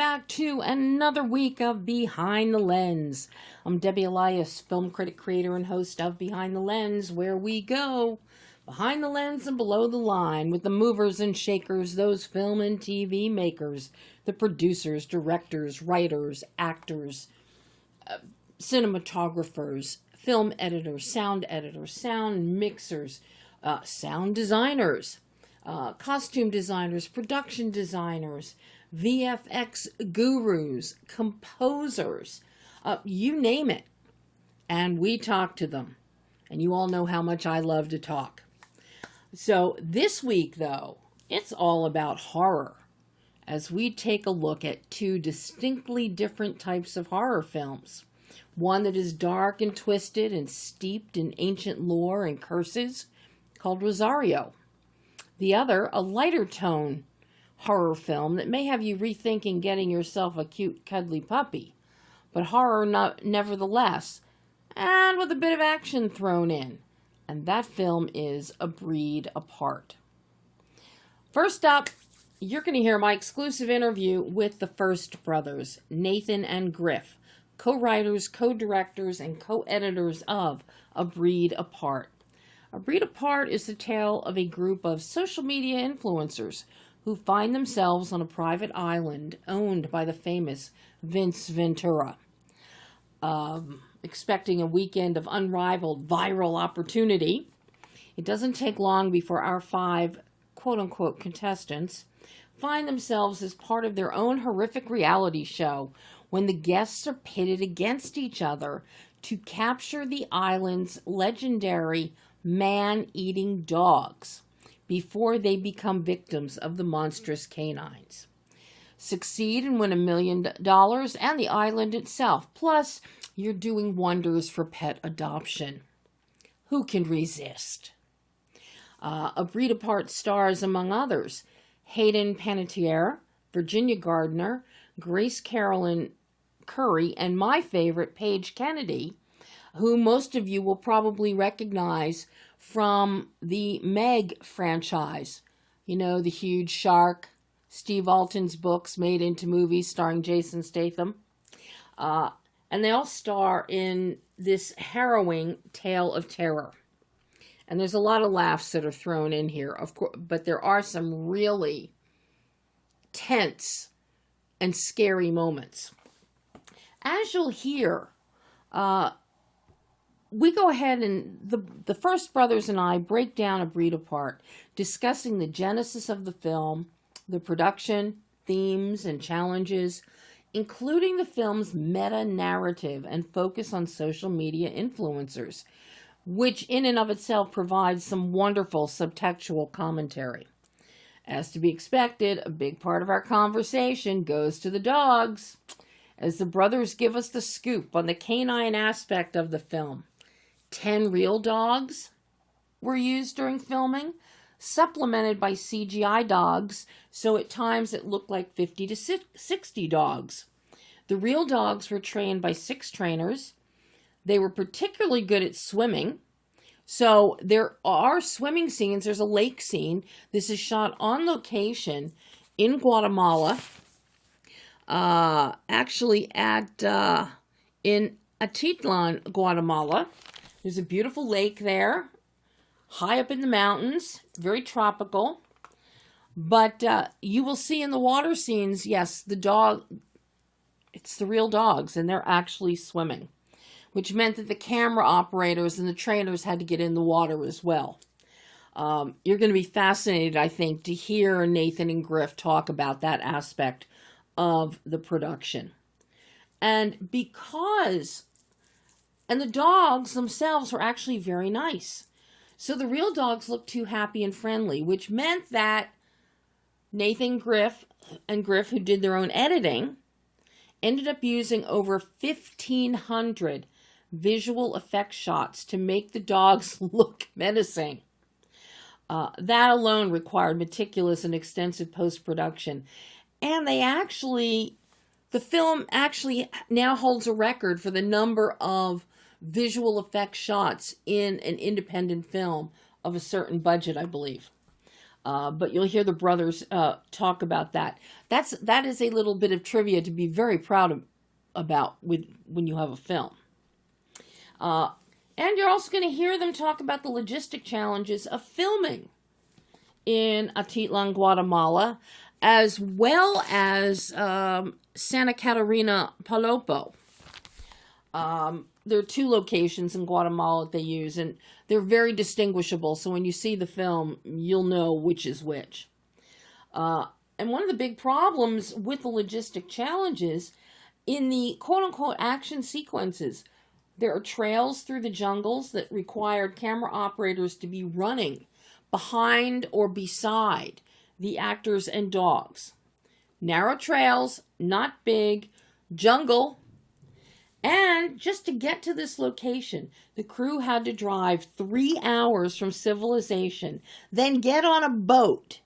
back to another week of Behind the Lens. I'm Debbie Elias, film critic, creator, and host of Behind the Lens, where we go behind the lens and below the line with the movers and shakers, those film and TV makers, the producers, directors, writers, actors, cinematographers, film editors, sound mixers, sound designers, costume designers, production designers, VFX gurus, composers, you name it. And we talk to them. And you all know how much I love to talk. So this week, though, it's all about horror, as we take a look at two distinctly different types of horror films. One that is dark and twisted and steeped in ancient lore and curses, called Rosario. The other, a lighter tone horror film that may have you rethinking getting yourself a cute, cuddly puppy, but horror nevertheless, and with a bit of action thrown in. And that film is A Breed Apart. First up, you're going to hear my exclusive interview with the FURST brothers, Nathan and Griff, co-writers, co-directors, and co-editors of A Breed Apart. A Breed Apart is the tale of a group of social media influencers who find themselves on a private island owned by the famous Vince Ventura. Expecting a weekend of unrivaled viral opportunity, it doesn't take long before our five quote-unquote contestants find themselves as part of their own horrific reality show when the guests are pitted against each other to capture the island's legendary man-eating dogs before they become victims of the monstrous canines. Succeed and win $1 million and the island itself. Plus, you're doing wonders for pet adoption. Who can resist? A Breed Apart stars, among others, Hayden Panettiere, Virginia Gardner, Grace Carolyn Curry, and my favorite, Paige Kennedy, who most of you will probably recognize from the Meg franchise. You know, the huge shark, Steve Alton's books made into movies starring Jason Statham. And they all star in this harrowing tale of terror. And there's a lot of laughs that are thrown in here, of course, but there are some really tense and scary moments. As you'll hear, we go ahead and the FURST brothers and I break down A Breed Apart, discussing the genesis of the film, the production, themes, and challenges, including the film's meta-narrative and focus on social media influencers, which in and of itself provides some wonderful subtextual commentary. As to be expected, a big part of our conversation goes to the dogs, as the brothers give us the scoop on the canine aspect of the film. 10 real dogs were used during filming, supplemented by CGI dogs, so at times it looked like 50 to 60 dogs. The real dogs were trained by 6 trainers. They were particularly good at swimming. So there are swimming scenes. There's a lake scene. This is shot on location in Guatemala. Actually in Atitlan, Guatemala. There's a beautiful lake there, high up in the mountains, very tropical. But you will see in the water scenes, yes, it's the real dogs, and they're actually swimming, which meant that the camera operators and the trainers had to get in the water as well. You're going to be fascinated, I think, to hear Nathan and Griff talk about that aspect of the production. And the dogs themselves were actually very nice. So the real dogs looked too happy and friendly, which meant that Nathan and Griff, who did their own editing, ended up using over 1,500 visual effect shots to make the dogs look menacing. That alone required meticulous and extensive post-production. And the film actually now holds a record for the number of visual effect shots in an independent film of a certain budget, I believe. But you'll hear the brothers talk about that. That is a little bit of trivia to be very proud of, about when you have a film. And you're also going to hear them talk about the logistic challenges of filming in Atitlan, Guatemala, as well as Santa Catarina, Palopo. There are two locations in Guatemala that they use, and they're very distinguishable. So when you see the film, you'll know which is which. And one of the big problems with the logistic challenges in the quote-unquote action sequences, there are trails through the jungles that required camera operators to be running behind or beside the actors and dogs. Narrow trails, not big, jungle. And just to get to this location, the crew had to drive 3 hours from civilization, then get on a boat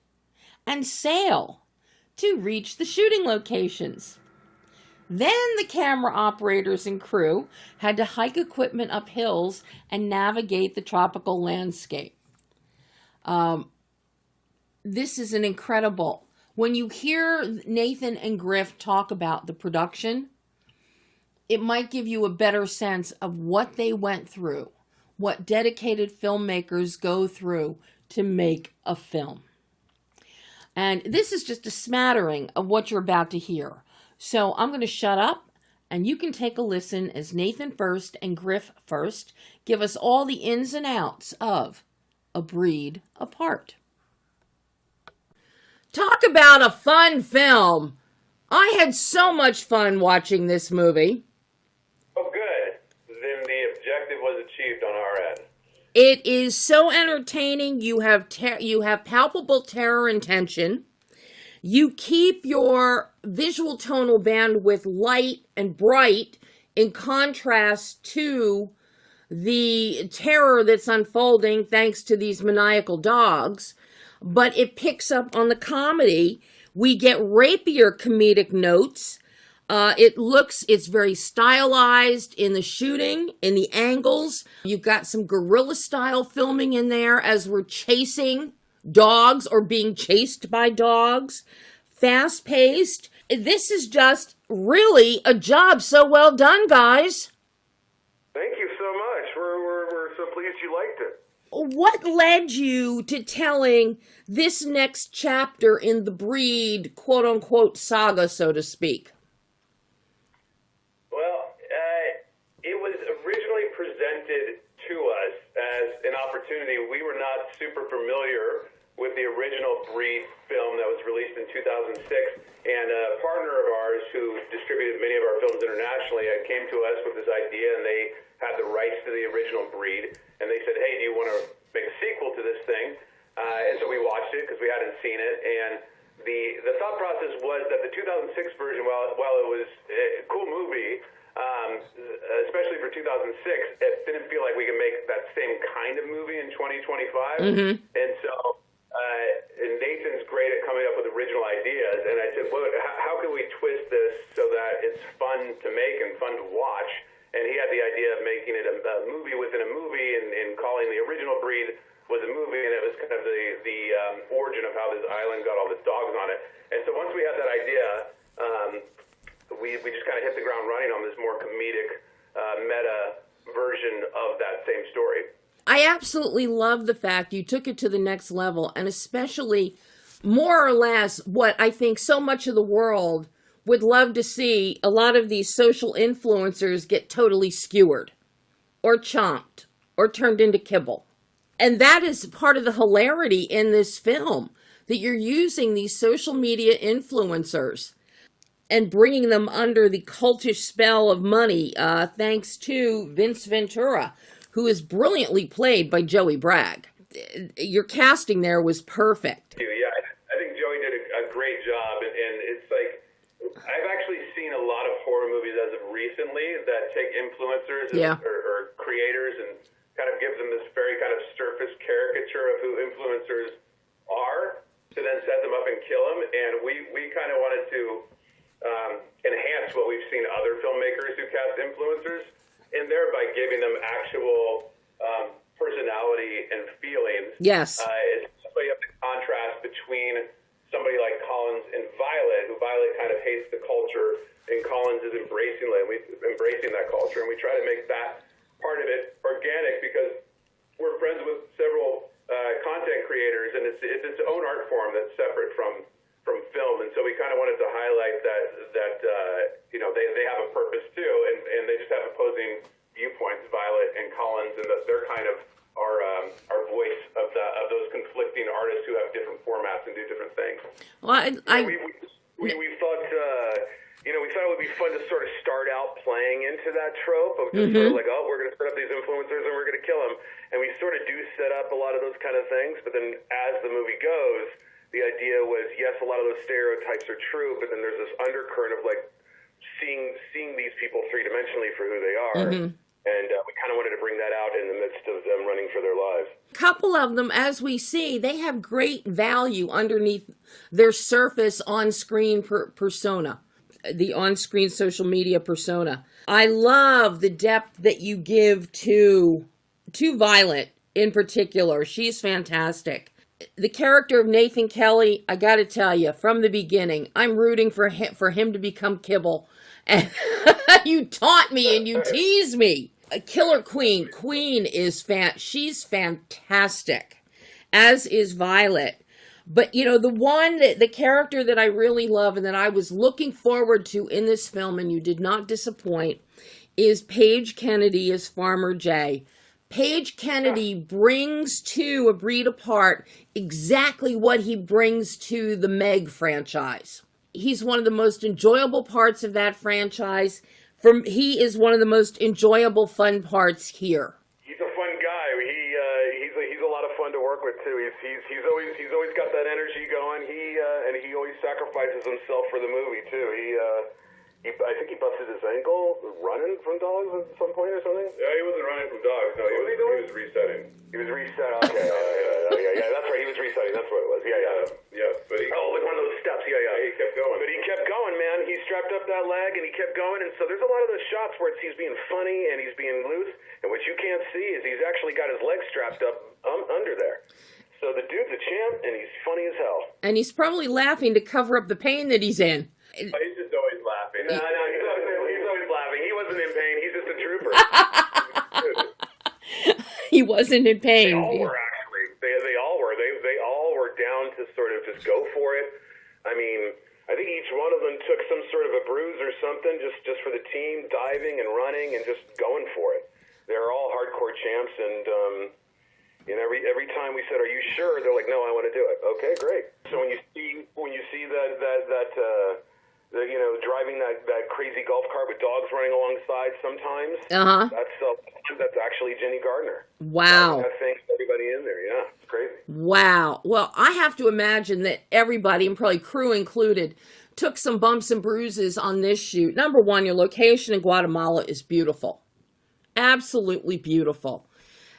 and sail to reach the shooting locations. Then the camera operators and crew had to hike equipment up hills and navigate the tropical landscape. This is an incredible... When you hear Nathan and Griff talk about the production, it might give you a better sense of what they went through, what dedicated filmmakers go through to make a film. And this is just a smattering of what you're about to hear. So I'm going to shut up, and you can take a listen as Nathan First and Griff First give us all the ins and outs of A Breed Apart. Talk about a fun film. I had so much fun watching this movie. Oh, good. Then the objective was achieved on our end. It is so entertaining. You have palpable terror and tension. You keep your visual tonal bandwidth light and bright in contrast to the terror that's unfolding thanks to these maniacal dogs. But it picks up on the comedy. We get rapier comedic notes. It's very stylized in the shooting, in the angles. You've got some guerrilla style filming in there as we're chasing dogs or being chased by dogs. Fast paced. This is just really a job so well done, guys. Thank you so much. We're so pleased you liked it. What led you to telling this next chapter in the Breed, quote unquote, saga, so to speak? Well, it was originally presented to us as an opportunity. We were not super familiar with the original Breed film that was released in 2006, and a partner of ours who distributed many of our films internationally came to us with this idea, and they had the rights to the original Breed, and they said, hey, do you want to make a sequel to this thing? And so we watched it because we hadn't seen it, and the thought process was that the 2006 version, while it was a cool movie, especially for 2006, it didn't feel like we could make that same kind of movie in 2025. Mm-hmm. And so and Nathan's great at coming up with original ideas, and I said, well, how can we twist this so that it's fun to make and fun to watch? And he had the idea of making it a movie within a movie, and calling the original Breed was a movie, and it was kind of the origin of how this island got all the dogs on it. And so once we had that idea, we just kind of hit the ground running on this more comedic, meta version of that same story. I absolutely love the fact you took it to the next level, and especially more or less what I think so much of the world would love to see. A lot of these social influencers get totally skewered or chomped or turned into kibble. And that is part of the hilarity in this film, that you're using these social media influencers and bringing them under the cultish spell of money, thanks to Vince Ventura, who is brilliantly played by Joey Bragg. Your casting there was perfect. Yeah, I think Joey did a great job, and it's like, I've actually seen a lot of horror movies as of recently that take influencers or creators and kind of give them this very kind of surface caricature of who influencers are to then set them up and kill them. And we kind of wanted to enhance what we've seen other filmmakers who cast influencers in there by giving them actual personality and feelings. Yes. But you have to contrast hates the culture, and Collins is embracing that culture, and we try to make that part of it organic because we're friends with several content creators, and it's its own art form that's separate from film, and so we kind of wanted to highlight that they have a purpose too, and they just have opposing viewpoints, Violet and Collins, and that they're kind of our voice of those conflicting artists who have different formats and do different things. Well, we thought we thought it would be fun to sort of start out playing into that trope of just sort of like, oh, we're going to set up these influencers and we're going to kill them, and we sort of do set up a lot of those kind of things, but then as the movie goes, the idea was, yes, a lot of those stereotypes are true, but then there's this undercurrent of like seeing these people three-dimensionally for who they are. And we kind of wanted to bring that out in the midst of them running for their lives. Couple of them, as we see, they have great value underneath their surface on-screen persona, the on-screen social media persona. I love the depth that you give to Violet in particular. She's fantastic. The character of Nathan Kelly, I got to tell you, from the beginning, I'm rooting for him to become Kibble. And you taunt me and you tease me. Killer Queen. Queen is she's fantastic, as is Violet. But, the character that I really love and that I was looking forward to in this film, and you did not disappoint, is Paige Kennedy as Farmer Jay. Paige Kennedy brings to A Breed Apart exactly what he brings to the Meg franchise. He's one of the most enjoyable parts of that franchise. He is one of the most enjoyable, fun parts here. He's a fun guy. He's a lot of fun to work with too. He's always got that energy going. And he always sacrifices himself for the movie too. I think he busted his ankle running from dogs at some point or something. Yeah, he wasn't running from dogs. No, he was resetting. He was reset. Okay, yeah, that's right. He was resetting. That's what it was. Yeah. But like one of those steps. Yeah. He kept going. But he kept going, man. He strapped up that leg and he kept going. And so there's a lot of those shots where he's being funny and he's being loose. And what you can't see is he's actually got his legs strapped up under there. So the dude's a champ and he's funny as hell. And he's probably laughing to cover up the pain that he's in. He's just always laughing. No, he's always laughing. He wasn't in pain. He's just a trooper. He wasn't in pain. They all were, actually. They all were. They all were down to sort of just go for it. I mean, I think each one of them took some sort of a bruise or something just for the team, diving and running and just going for it. They're all hardcore champs, and every time we said, "Are you sure?" They're like, "No, I want to do it." Okay, great. So when you see that driving that crazy golf cart with dogs running alongside sometimes, that's actually Jenny Gardner. Wow. That thing, everybody in there, yeah, it's crazy. Wow. Well, I have to imagine that everybody, and probably crew included, took some bumps and bruises on this shoot. Number one, your location in Guatemala is beautiful. Absolutely beautiful.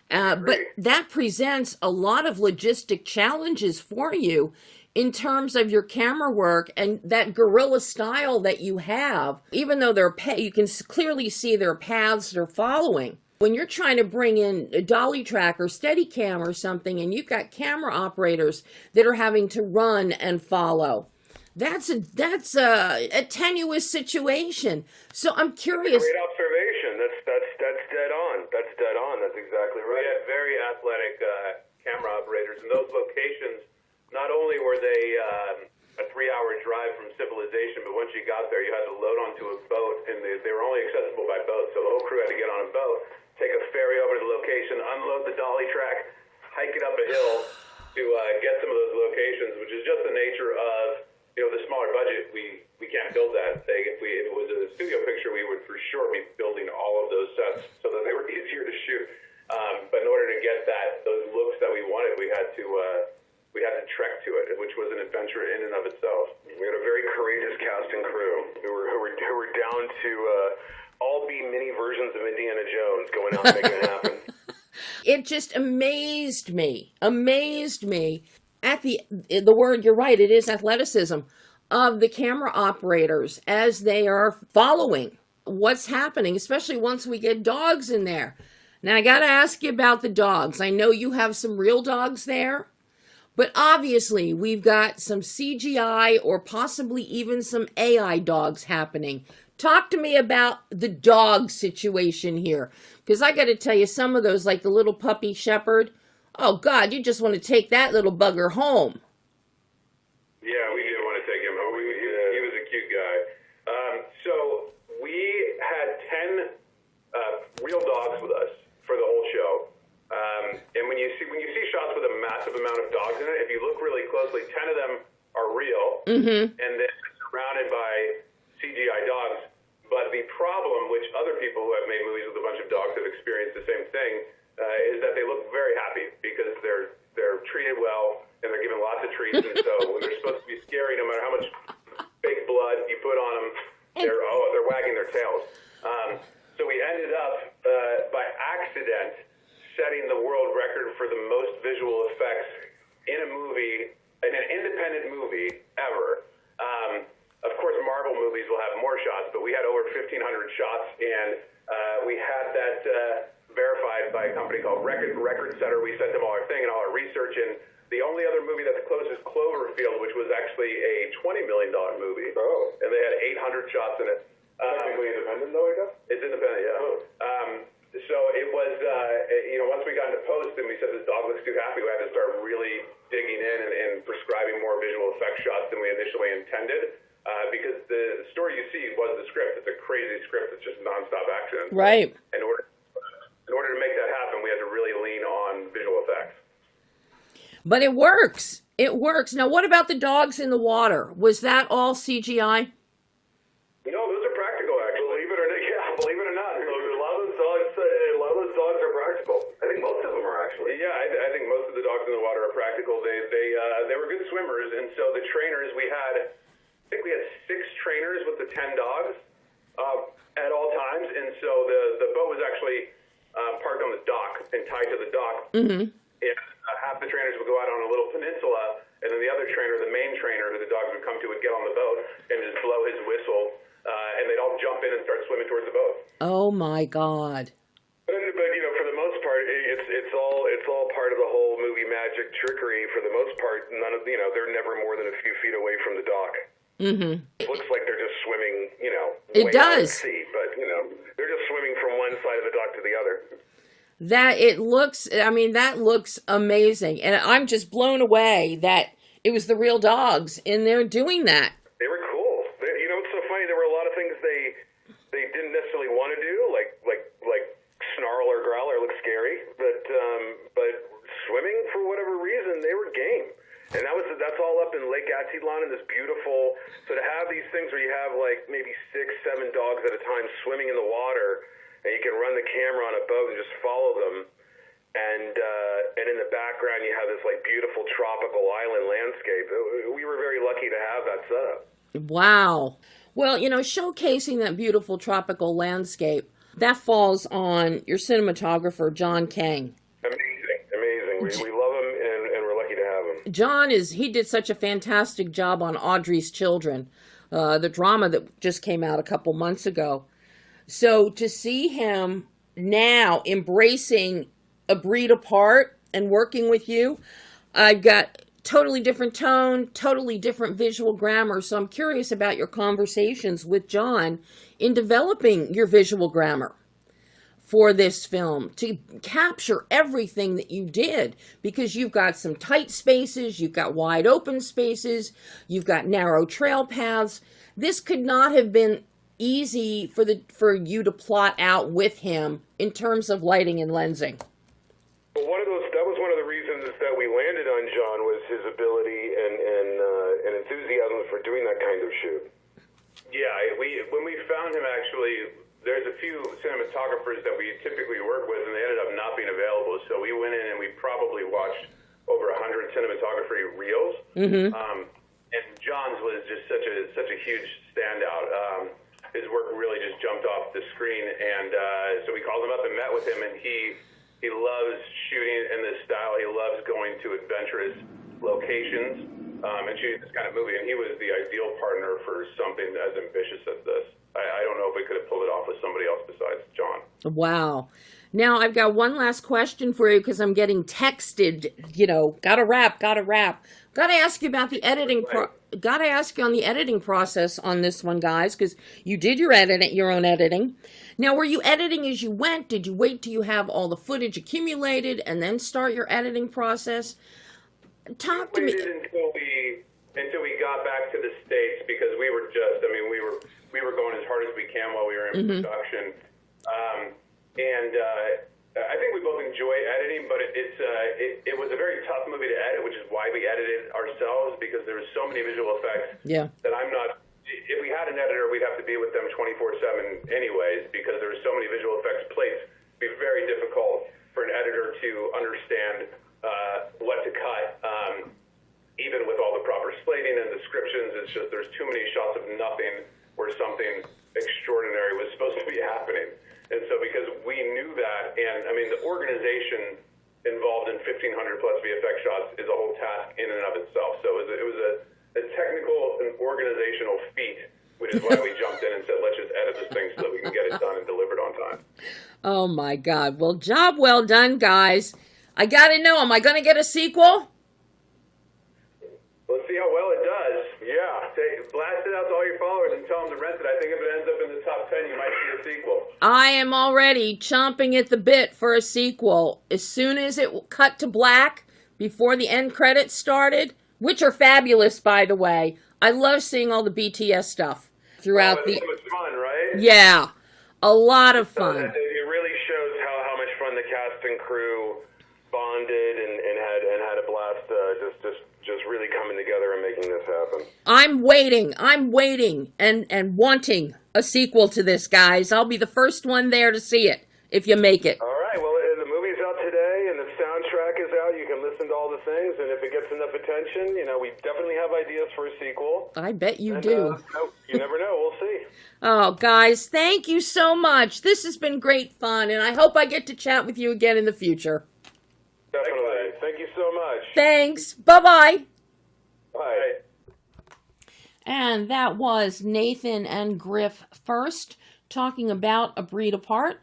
But that presents a lot of logistic challenges for you in terms of your camera work and that guerrilla style that you have. Even though you can clearly see there are paths they're following. When you're trying to bring in a dolly track or Steadicam or something, and you've got camera operators that are having to run and follow, that's a tenuous situation. So I'm curious. Great observation. That's dead on. That's dead on. That's exactly right. We had very athletic camera operators, and those locations, not only were they a 3-hour drive from civilization, but once you got there, you had to load onto a boat, and they were only accessible by boat, so the whole crew had to get on a boat, take a ferry over to the location, unload the dolly track, hike it up a hill to get some of those locations, which is just the nature of the smaller budget. We can't build that thing. If it was a studio picture, we would for sure be building all of those sets so that they were easier to shoot. But in order to get those looks that we wanted, we had to trek to it, which was an adventure in and of itself. We had a very courageous cast and crew who were down to all be mini versions of Indiana Jones going out and making it happen. It just amazed me at the word, you're right, it is athleticism, of the camera operators as they are following what's happening, especially once we get dogs in there. Now, I got to ask you about the dogs. I know you have some real dogs there, But obviously, we've got some CGI or possibly even some AI dogs happening. Talk to me about the dog situation here. Because I got to tell you, some of those, like the little puppy shepherd, oh, God, you just want to take that little bugger home. Yeah, we did want to take him home. He was a cute guy. So we had 10 real dogs with us for the whole show. And when you see shots with a massive amount of dogs in it, if you look really closely, 10 of them are real, and then surrounded by CGI dogs. But the problem, which other people who have made movies with a bunch of dogs have experienced the same thing, is that they look very happy because they're treated well and they're given lots of treats. And so when they're supposed to be scary, no matter how much fake blood you put on them, they're wagging their tails. So we ended up by accident setting the world record for the most visual effects in a movie, in an independent movie ever. Of course, Marvel movies will have more shots, but we had over 1,500 shots, and we had that verified by a company called Record Setter. We sent them all our thing and all our research, and the only other movie that's close is Cloverfield, which was actually a $20 million movie. Oh. And they had 800 shots in it. Technically independent, though, I guess? It's independent, yeah. Oh. So it was, once we got into post and we said this dog looks too happy, we had to start really digging in and prescribing more visual effects shots than we initially intended. Because the story you see was the script. It's a crazy script. It's just nonstop action. Right. In order to make that happen, we had to really lean on visual effects. But it works. It works. Now, what about the dogs in the water? Was that all CGI? No, those are practical, actually. Believe it or not. A lot of those dogs are practical. I think most of them are, actually. Yeah, I think most of the dogs in the water are practical. They were good swimmers, and so the trainers we had. I think we had 6 trainers with the 10 dogs at all times, and so the boat was actually parked on the dock and tied to the dock. Mm-hmm. And half the trainers would go out on a little peninsula, and then the other trainer, the main trainer who the dogs would come to, would get on the boat and just blow his whistle, and they'd all jump in and start swimming towards the boat. Oh my God! But for the most part, it's all part of the whole movie magic trickery. For the most part, none of they're never more than a few feet away from the dock. Mm-hmm. It looks like they're just swimming, it way does. out at sea, but they're just swimming from one side of the dock to the other. That looks amazing, and I'm just blown away that it was the real dogs in there doing that. They were cool. It's so funny. There were a lot of things they didn't necessarily want to do, like snarl or growl or look scary, but swimming for whatever reason they were game. And that's all up in Lake Atitlan in this beautiful. So to have these things where you have like maybe 6, 7 dogs at a time swimming in the water, and you can run the camera on a boat and just follow them, and in the background you have this like beautiful tropical island landscape. We were very lucky to have that setup. Wow. Well, showcasing that beautiful tropical landscape, that falls on your cinematographer, John Kang. Amazing. We love him, and we're lucky to have him. John he did such a fantastic job on Audrey's Children, the drama that just came out a couple months ago. So to see him now embracing A Breed Apart and working with you, I've got totally different tone, totally different visual grammar. So I'm curious about your conversations with John in developing your visual grammar for this film to capture everything that you did, because you've got some tight spaces, you've got wide open spaces, you've got narrow trail paths. This could not have been easy for you to plot out with him in terms of lighting and lensing. Well, that was one of the reasons that we landed on John, was his ability and enthusiasm for doing that kind of shoot. Yeah, when we found him, actually, there's a few cinematographers that we typically work with, and they ended up not being available. So we went in and we probably watched over 100 cinematography reels. Mm-hmm. And John's was just such a huge standout. His work really just jumped off the screen, and so we called him up and met with him, and he loves shooting in this style. He loves going to adventurous locations and shooting this kind of movie, and he was the ideal partner for something as ambitious as this. I don't know if we could have pulled it off with somebody else besides John. Wow. Now, I've got one last question for you because I'm getting texted, gotta wrap. Gotta ask you about the editing gotta ask you on the editing process on this one, guys, because you did your own editing. Now, were you editing as you went? Did you wait till you have all the footage accumulated and then start your editing process? Talk to me. Until we got back to the States, because we were going as hard as we can while we were in production. I think we both enjoy editing, but it was a very tough movie to edit, which is why we edited ourselves, because there was so many visual effects that I'm not. If we had an editor, we'd have to be with them 24/7 anyways, because there were so many visual effects plates. It'd be very difficult for an editor to understand what to cut. Even with all the proper slating and descriptions, it's just there's too many shots of nothing where something extraordinary was supposed to be happening. And so because we knew that, and I mean, the organization involved in 1,500 plus VFX shots is a whole task in and of itself. So it was a technical and organizational feat, which is why we jumped in and said, let's just edit this thing so that we can get it done and delivered on time. Oh my God. Well, job well done, guys. I gotta know, am I gonna get a sequel? Let's see how well it does. Yeah. Blast it out to all your followers and tell them to rent it. I think if it ends up in the top 10, you might see a sequel. I am already chomping at the bit for a sequel. As soon as it cut to black, before the end credits started, which are fabulous, by the way. I love seeing all the BTS stuff throughout It was fun, right? Yeah, a lot of fun. It really shows how much fun the cast and crew bonded and had a blast just really coming together and making this happen. I'm waiting and wanting a sequel to this, guys. I'll be the first one there to see it if you make it. All right, well, the movie's out today and the soundtrack is out. You can listen to all the things, and if it gets enough attention, we definitely have ideas for a sequel. I bet you do. You never know. We'll see. Oh, guys, thank you so much. This has been great fun, and I hope I get to chat with you again in the future. Definitely. Thank you so much. Thanks. Bye-bye. Bye. And that was Nathan and Griff First talking about A Breed Apart.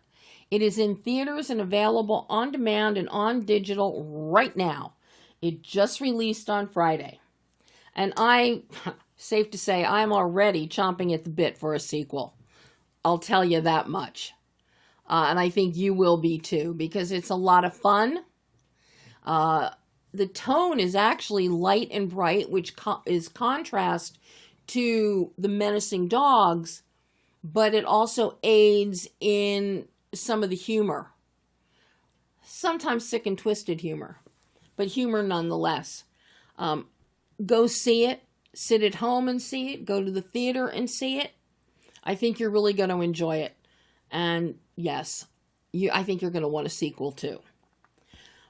It is in theaters and available on demand and on digital right now. It just released on Friday. And safe to say, I'm already chomping at the bit for a sequel. I'll tell you that much. And I think you will be too, because it's a lot of fun. The tone is actually light and bright, which is contrast to the menacing dogs, but it also aids in some of the humor. Sometimes sick and twisted humor, but humor nonetheless. Go see it. Sit at home and see it. Go to the theater and see it. I think you're really going to enjoy it. And yes, I think you're going to want a sequel too.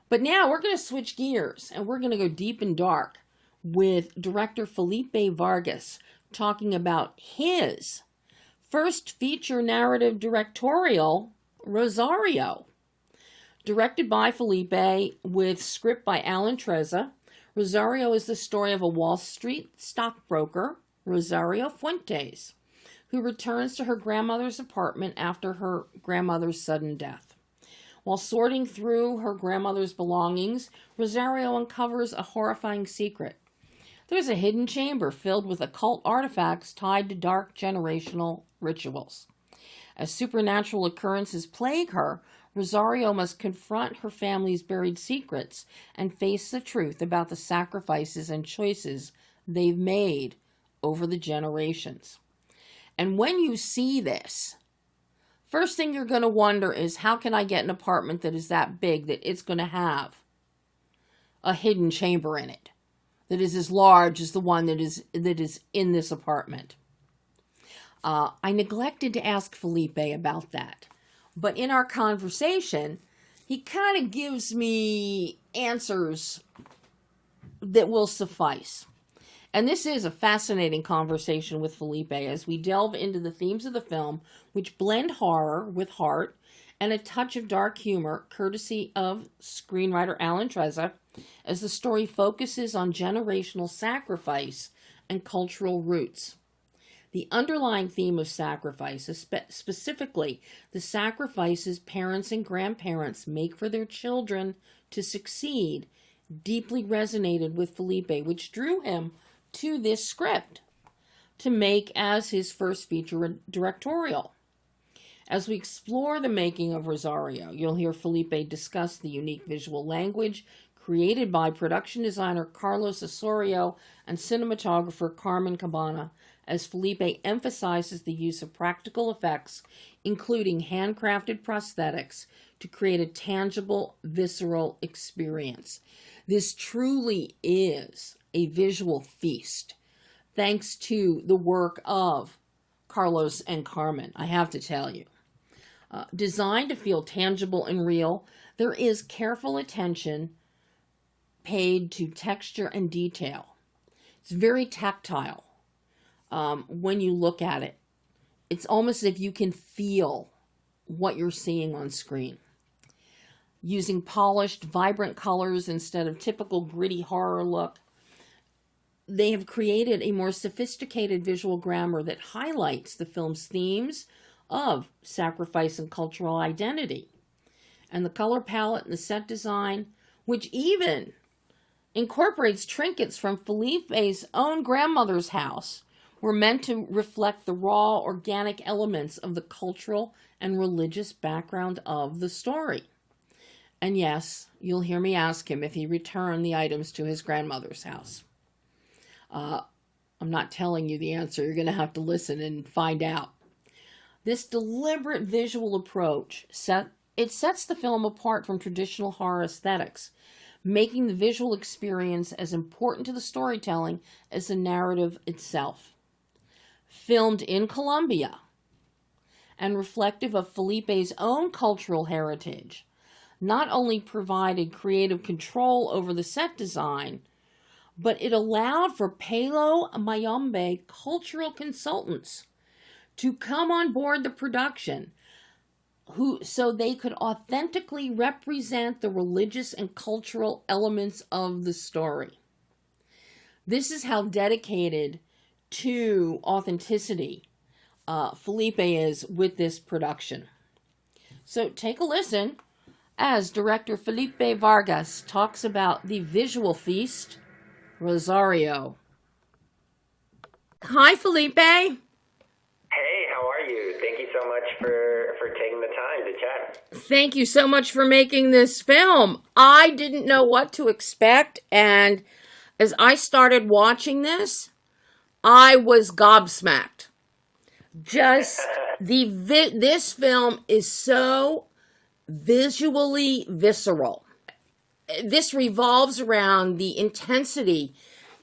But now we're going to switch gears and we're going to go deep and dark with director Felipe Vargas talking about his first feature narrative directorial, Rosario. Directed by Felipe with script by Alan Trezza, Rosario is the story of a Wall Street stockbroker, Rosario Fuentes, who returns to her grandmother's apartment after her grandmother's sudden death. While sorting through her grandmother's belongings, Rosario uncovers a horrifying secret. There's a hidden chamber filled with occult artifacts tied to dark generational rituals. As supernatural occurrences plague her, Rosario must confront her family's buried secrets and face the truth about the sacrifices and choices they've made over the generations. And when you see this, first thing you're going to wonder is, how can I get an apartment that is that big that it's going to have a hidden chamber in it that is as large as the one that is in this apartment? I neglected to ask Felipe about that. But in our conversation, he kind of gives me answers that will suffice. And this is a fascinating conversation with Felipe as we delve into the themes of the film, which blend horror with heart and a touch of dark humor, courtesy of screenwriter Alan Trezza, as the story focuses on generational sacrifice and cultural roots. The underlying theme of sacrifice, specifically the sacrifices parents and grandparents make for their children to succeed, deeply resonated with Felipe, which drew him to this script to make as his first feature directorial. As we explore the making of Rosario, you'll hear Felipe discuss the unique visual language created by production designer Carlos Osorio and cinematographer Carmen Cabana, as Felipe emphasizes the use of practical effects, including handcrafted prosthetics, to create a tangible, visceral experience. This truly is a visual feast, thanks to the work of Carlos and Carmen, I have to tell you. Designed to feel tangible and real, there is careful attention paid to texture and detail. It's very tactile. When you look at it, it's almost as if you can feel what you're seeing on screen. Using polished, vibrant colors instead of typical gritty horror look, they have created a more sophisticated visual grammar that highlights the film's themes of sacrifice and cultural identity. And the color palette and the set design, which even incorporates trinkets from Felipe's own grandmother's house, were meant to reflect the raw, organic elements of the cultural and religious background of the story. And yes, you'll hear me ask him if he returned the items to his grandmother's house. I'm not telling you the answer. You're going to have to listen and find out. This deliberate visual approach sets the film apart from traditional horror aesthetics, making the visual experience as important to the storytelling as the narrative itself. Filmed in Colombia and reflective of Felipe's own cultural heritage, not only provided creative control over the set design, but it allowed for Palo Mayombe cultural consultants to come on board the production so they could authentically represent the religious and cultural elements of the story. This is how dedicated to authenticity Felipe is with this production. So take a listen as director Felipe Vargas talks about the visual feast, Rosario. Hi, Felipe. Hey, how are you? Thank you so much for taking the time to chat. Thank you so much for making this film. I didn't know what to expect, and as I started watching this, I was gobsmacked. Just this film is so visually visceral. This revolves around the intensity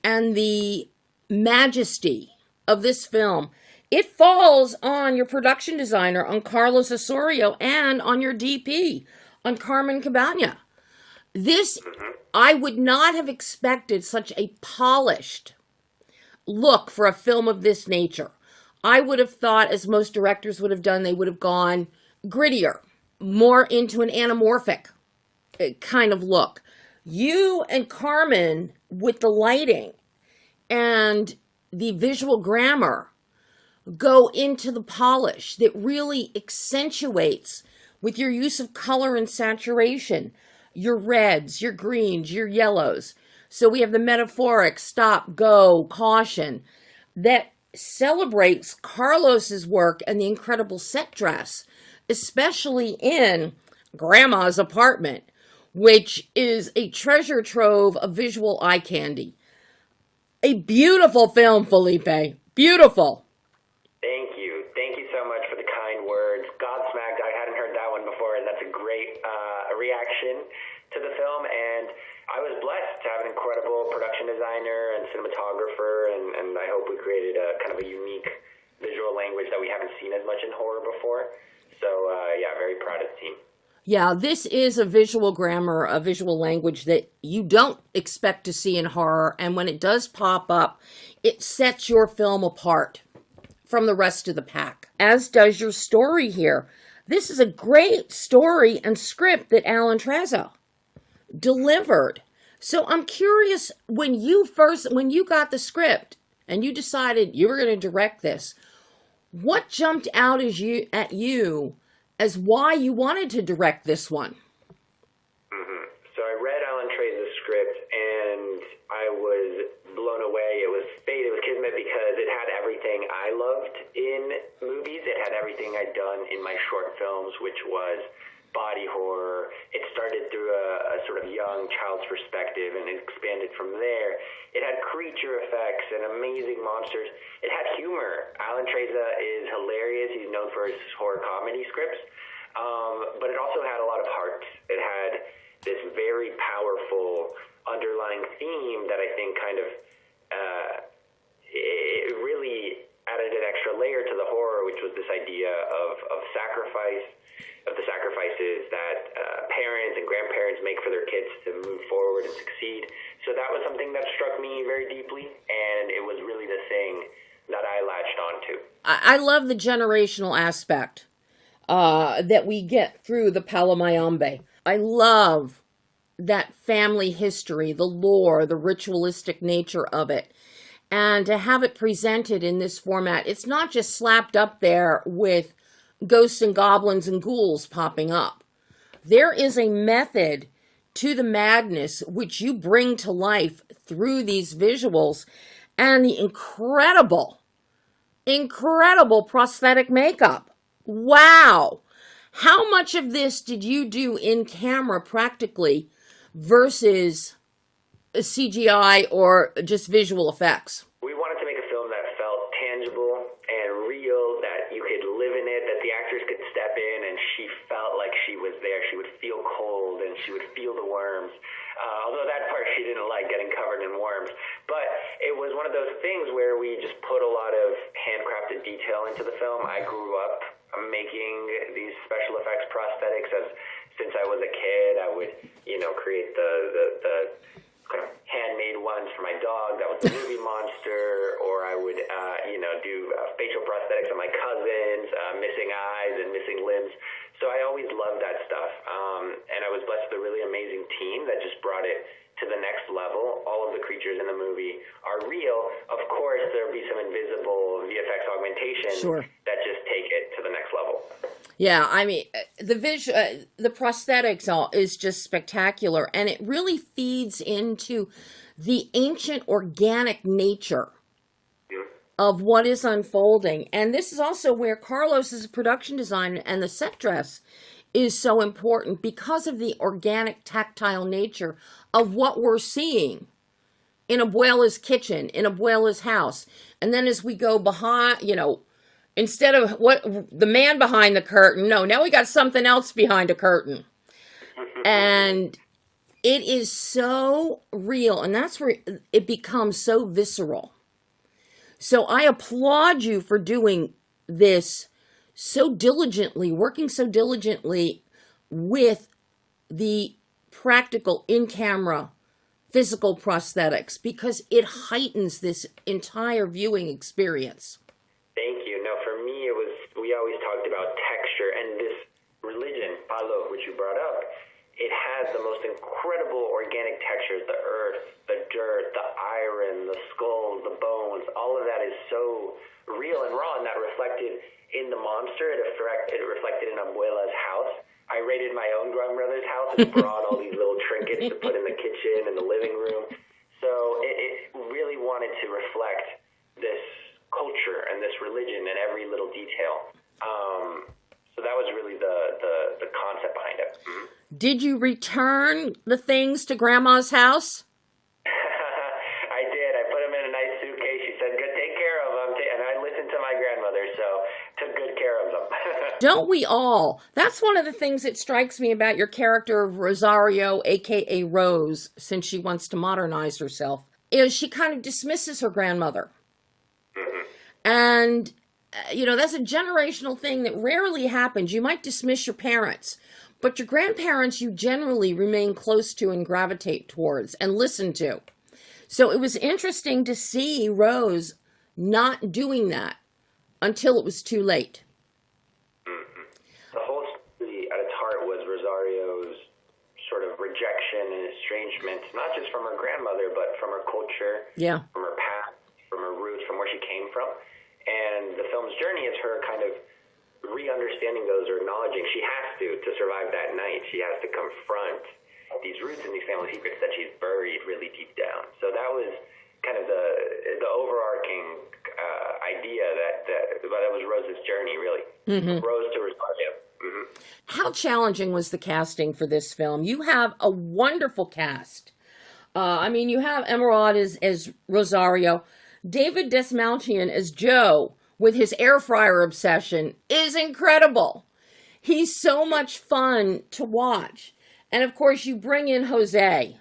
and the majesty of this film. It falls on your production designer, on Carlos Osorio, and on your DP, on Carmen Cabana. This, I would not have expected such a polished look for a film of this nature. I would have thought, as most directors would have done, they would have gone grittier, more into an anamorphic kind of look. You and Carmen, with the lighting and the visual grammar, go into the polish that really accentuates with your use of color and saturation, your reds, your greens, your yellows. So we have the metaphoric stop, go, caution that celebrates Carlos's work and the incredible set dress, especially in Grandma's apartment, which is a treasure trove of visual eye candy. A beautiful film, Felipe. Beautiful. Thank you. Thank you so much for the kind words. Godsmacked, I hadn't heard that one before, and that's a great reaction to the film. And I was blessed to have an incredible production designer and cinematographer, and I hope we created a kind of a unique visual language that we haven't seen as much in horror before. So, yeah, very proud of the team. Yeah, this is a visual grammar, a visual language that you don't expect to see in horror, and when it does pop up, it sets your film apart from the rest of the pack, as does your story here. This is a great story and script that Alan Trezza delivered. So I'm curious, when you got the script, and you decided you were going to direct this, what jumped out at you as why you wanted to direct this one? So I read Alan Trezza's script, and I was blown away. It was fate, it was kismet, because it had everything I loved in movies. It had everything I'd done in my short films, which was body horror. It started through a sort of young child's perspective and expanded from there. It had creature effects and amazing monsters. It had humor. Alan Trezza is hilarious. He's known for his horror comedy scripts. But it also had a lot of heart. It had this very powerful underlying theme that I think kind of it really added an extra layer to the horror, which was this idea of sacrifice, of the sacrifices that parents and grandparents make for their kids to move forward and succeed. So that was something that struck me very deeply, and it was really the thing that I latched onto. I love the generational aspect that we get through the Palomayambe. I love that family history, the lore, the ritualistic nature of it. And to have it presented in this format, it's not just slapped up there with ghosts and goblins and ghouls popping up. There is a method to the madness which you bring to life through these visuals and the incredible prosthetic makeup. Wow! How much of this did you do in camera practically versus CGI or just visual effects? We wanted to make a film that felt tangible and real, that you could live in it, that the actors could step in and she felt like she was there. She would feel cold and she would feel the worms. Although that part she didn't like, getting covered in worms. But it was one of those things where we just put a lot of handcrafted detail into the film. I grew up making these special effects prosthetics since I was a kid. I would, create the kind of handmade ones for my dog that was the movie monster, or I would, do facial prosthetics on my cousins, missing eyes and missing limbs. So I always loved that stuff. And I was blessed with a really amazing team that just brought it to the next level. All of the creatures in the movie are real. Of course, there'll be some invisible VFX augmentation that just take it to the next level. Yeah, I mean, the prosthetics is just spectacular, and it really feeds into the ancient organic nature of what is unfolding. And this is also where Carlos's production design and the set dress is so important, because of the organic, tactile nature of what we're seeing in Abuela's kitchen, in Abuela's house. And then as we go behind, instead of what the man behind the curtain, now we got something else behind a curtain. And it is so real, and that's where it becomes so visceral. So I applaud you for doing this so diligently, working so diligently with the practical in-camera physical prosthetics, because it heightens this entire viewing experience. Thank you. No, for me, we always talked about texture, and this religion, Palo, which you brought up, it has the most incredible organic textures, the earth, the dirt, the iron, the skulls, the bones, all of that is so real and raw, and that reflected in the monster, it reflected in Abuela's house. I raided my own grandmother's house and brought all these little trinkets to put in the kitchen and the living room. So it really wanted to reflect this culture and this religion in every little detail. So that was really the concept behind it. Mm-hmm. Did you return the things to Grandma's house? I did. I put them in a nice suitcase. She said, "Good, take care of them." And I listened to my grandmother, so took good care of them. Don't we all? That's one of the things that strikes me about your character of Rosario, a.k.a. Rose, since she wants to modernize herself, is she kind of dismisses her grandmother. Mm-hmm. And, that's a generational thing that rarely happens. You might dismiss your parents, but your grandparents you generally remain close to and gravitate towards and listen to. So it was interesting to see Rose not doing that until it was too late. Mm-hmm. The whole story at its heart was Rosario's sort of rejection and estrangement, not just from her grandmother, but from her culture, from her past, from her roots, where she came from. And the film's journey is her kind of re-understanding those or acknowledging she has to survive that night. She has to confront these roots and these family secrets that she's buried really deep down. So that was kind of the overarching idea that was Rose's journey, really. Rose to Rosario. How challenging was the casting for this film? You have a wonderful cast. You have Emerald as Rosario. David Desmalchian as Joe, with his air fryer obsession, is incredible. He's so much fun to watch. And of course, you bring in Jose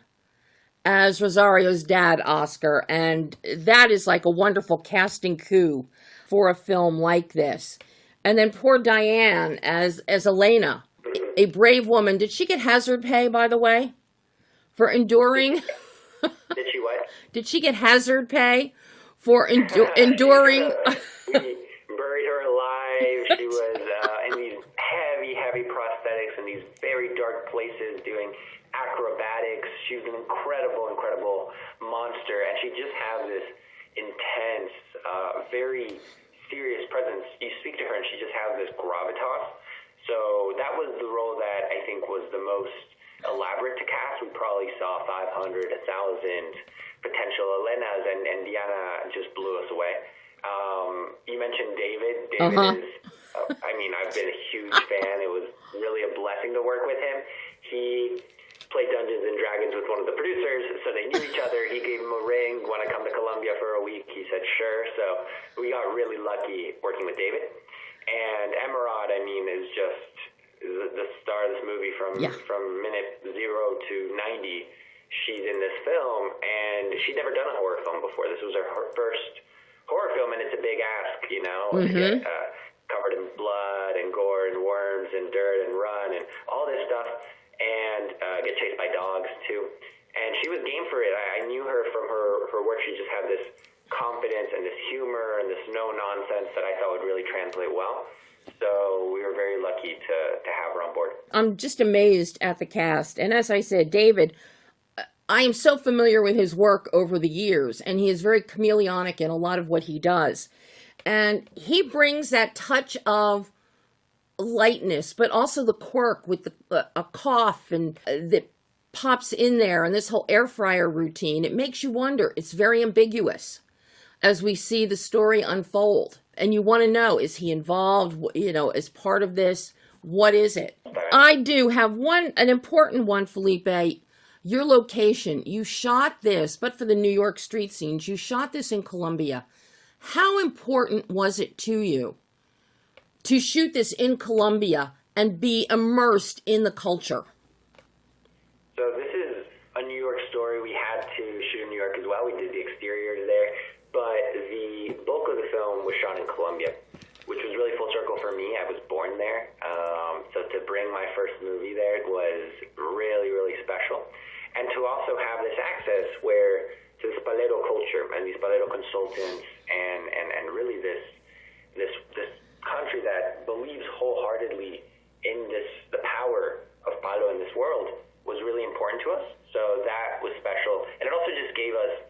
as Rosario's dad, Oscar, and that is like a wonderful casting coup for a film like this. And then poor Diane as Elena, a brave woman. Did she get hazard pay, by the way, for enduring? Did she what? Did she get hazard pay for enduring? We buried her alive. She was in these heavy prosthetics in these very dark places doing acrobatics. She was an incredible monster, and she just has this intense, very serious presence. You speak to her, and she just has this gravitas. So that was the role that I think was the most elaborate to cast. We probably saw 500, 1,000 potential Elenas, and Diana just blew us away. You mentioned David. David is, I've been a huge fan. It was really a blessing to work with him. He played Dungeons and Dragons with one of the producers, so they knew each other. He gave him a ring. Want to come to Colombia for a week? He said, sure. So we got really lucky working with David. And Emerald, is just the star of this movie from minute 0 to 90. She's in this film, and she'd never done a horror film before. This was her first horror film, and it's a big ask, to get covered in blood and gore and worms and dirt and run and all this stuff, and get chased by dogs too. And she was game for it. I knew her from her work. She just had this confidence and this humor and this no nonsense that I thought would really translate well. So we were very lucky to have her on board. I'm just amazed at the cast. And as I said, David, I am so familiar with his work over the years, and he is very chameleonic in a lot of what he does. And he brings that touch of lightness, but also the quirk with a cough and that pops in there, and this whole air fryer routine. It makes you wonder. It's very ambiguous as we see the story unfold. And you want to know, is he involved, as part of this? What is it? I do have an important one, Felipe. Your location. You shot this, but for the New York street scenes, you shot this in Colombia. How important was it to you to shoot this in Colombia and be immersed in the culture? So this is a New York story. We had to shoot in New York as well. We did the exteriors there, but the bulk of the film was shot in Colombia, which was really full circle for me. I was born there, so to bring my first movie there was really, really special. And to also have this access to this palero culture and these palero consultants and really this country that believes wholeheartedly in the power of palo in this world was really important to us. So that was special. And it also just gave us,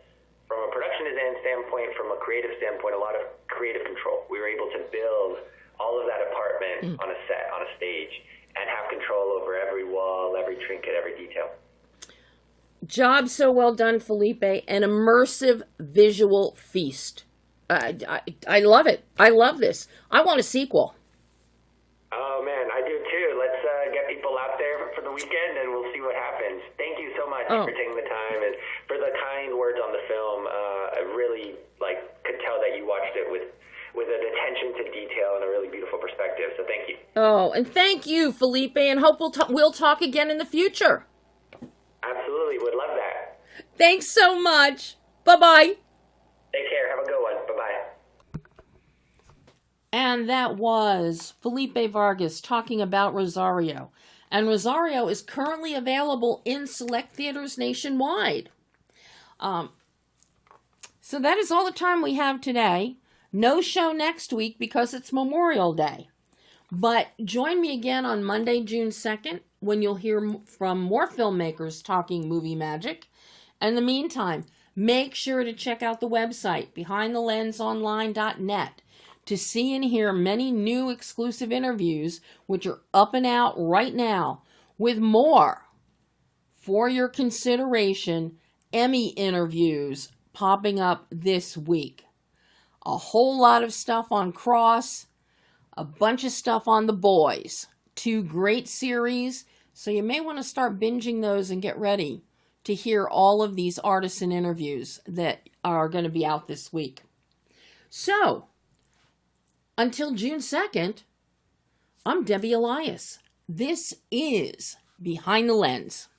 from a production design standpoint, from a creative standpoint, a lot of creative control. We were able to build all of that apartment on a set, on a stage, and have control over every wall, every trinket, every detail. Job so well done, Felipe. An immersive visual feast. I love it. I love this. I want a sequel. Oh, man, I do too. Let's get people out there for the weekend, and we'll see what happens. Thank you so much for taking the time and for the kind words on the film. I really could tell that you watched it with an attention to detail and a really beautiful perspective. So thank you. Oh, and thank you, Felipe, and hope we'll talk again in the future. Absolutely, would love that. Thanks so much. Bye-bye. Take care. Have a good one. Bye-bye. And that was Felipe Vargas talking about Rosario. And Rosario is currently available in select theaters nationwide. So that is all the time we have today. No show next week because it's Memorial Day. But join me again on Monday, June 2nd, when you'll hear from more filmmakers talking movie magic. In the meantime, Make sure to check out the website, behindthelensonline.net, to see and hear many new exclusive interviews, which are up and out right now, with more for your consideration Emmy interviews popping up this week. A whole lot of stuff on Cross, a bunch of stuff on The Boys. 2 great series, so you may want to start binging those and get ready to hear all of these artisan interviews that are going to be out this week. So, until June 2nd, I'm Debbie Elias. This is Behind the Lens.